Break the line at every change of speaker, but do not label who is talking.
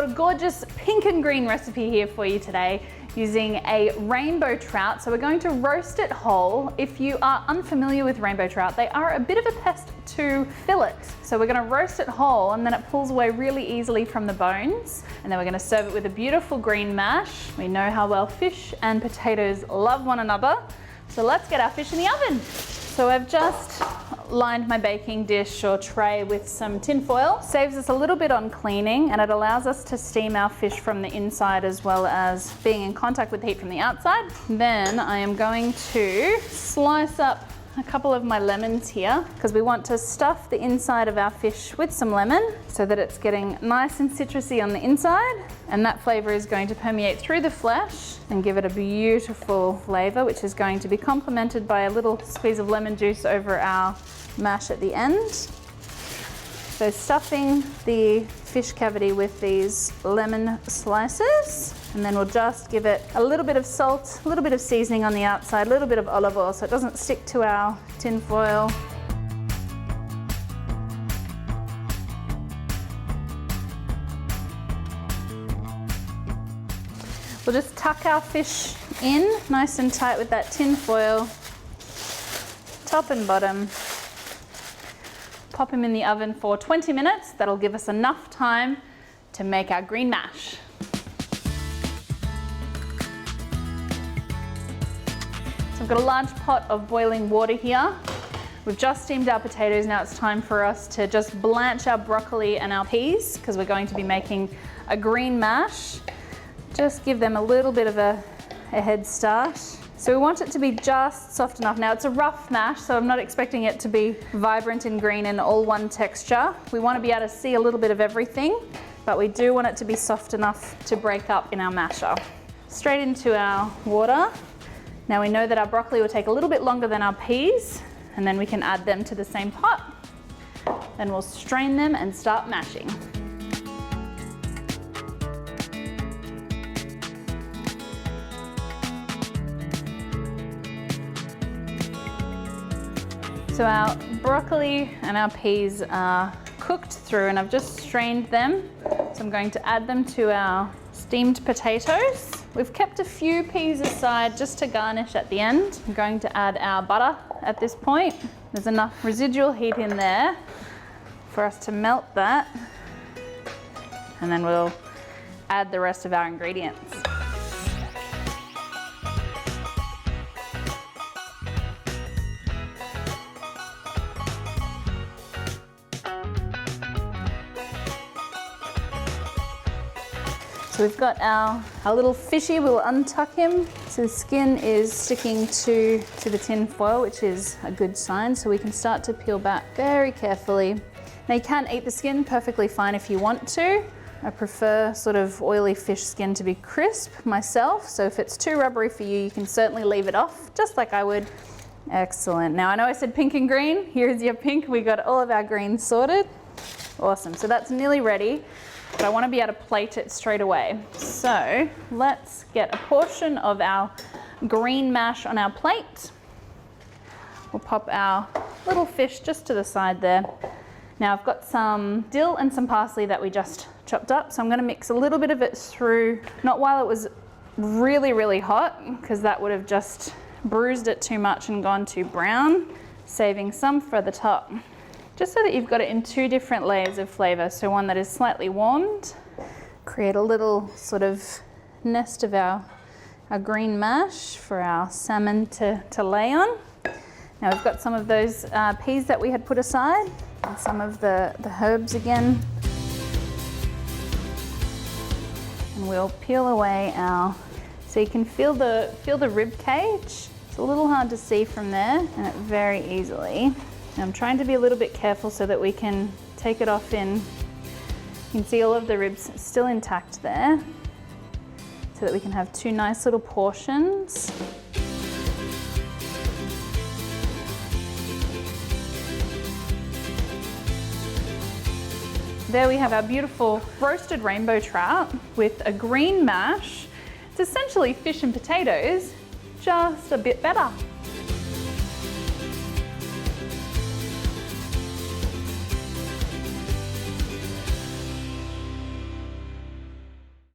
Got a gorgeous pink and green recipe here for you today using a rainbow trout. So we're going to roast it whole. If you are unfamiliar with rainbow trout, they are a bit of a pest to fillet. So we're gonna roast it whole and then it pulls away really easily from the bones. And then we're gonna serve it with a beautiful green mash. We know how well fish and potatoes love one another. So let's get our fish in the oven. So I've just lined my baking dish or tray with some tin foil. Saves us a little bit on cleaning and it allows us to steam our fish from the inside as well as being in contact with the heat from the outside. Then I am going to slice up a couple of my lemons here because we want to stuff the inside of our fish with some lemon so that it's getting nice and citrusy on the inside, and that flavor is going to permeate through the flesh and give it a beautiful flavor, which is going to be complemented by a little squeeze of lemon juice over our mash at the end. So stuffing the fish cavity with these lemon slices, and then we'll just give it a little bit of salt, a little bit of seasoning on the outside, a little bit of olive oil so it doesn't stick to our tin foil. We'll just tuck our fish in nice and tight with that tin foil, top and bottom. Pop them in the oven for 20 minutes. That'll give us enough time to make our green mash. So I've got a large pot of boiling water here. We've just steamed our potatoes. Now it's time for us to just blanch our broccoli and our peas because we're going to be making a green mash. Just give them a little bit of a head start. So we want it to be just soft enough. Now it's a rough mash, so I'm not expecting it to be vibrant and green and all one texture. We want to be able to see a little bit of everything, but we do want it to be soft enough to break up in our masher. Straight into our water. Now we know that our broccoli will take a little bit longer than our peas, and then we can add them to the same pot. Then we'll strain them and start mashing. So our broccoli and our peas are cooked through and I've just strained them. So I'm going to add them to our steamed potatoes. We've kept a few peas aside just to garnish at the end. I'm going to add our butter at this point. There's enough residual heat in there for us to melt that. And then we'll add the rest of our ingredients. So we've got our little fishy, we'll untuck him. So the skin is sticking to the tin foil, which is a good sign. So we can start to peel back very carefully. Now you can eat the skin perfectly fine if you want to. I prefer sort of oily fish skin to be crisp myself. So if it's too rubbery for you, you can certainly leave it off, just like I would. Excellent. Now I know I said pink and green. Here's your pink. We got all of our greens sorted. Awesome. So that's nearly ready. But I want to be able to plate it straight away. So let's get a portion of our green mash on our plate. We'll pop our little fish just to the side there. Now I've got some dill and some parsley that we just chopped up. So I'm going to mix a little bit of it through, not while it was really, really hot, because that would have just bruised it too much and gone too brown, saving some for the top. Just so that you've got it in two different layers of flavor. So one that is slightly warmed, create a little sort of nest of our green mash for our salmon to lay on. Now we've got some of those peas that we had put aside and some of the herbs again. And we'll peel away so you can feel the rib cage. It's a little hard to see from there, and it very easily. And I'm trying to be a little bit careful so that we can take it off in. You can see all of the ribs still intact there, so that we can have two nice little portions. There we have our beautiful roasted rainbow trout with a green mash. It's essentially fish and potatoes, just a bit better.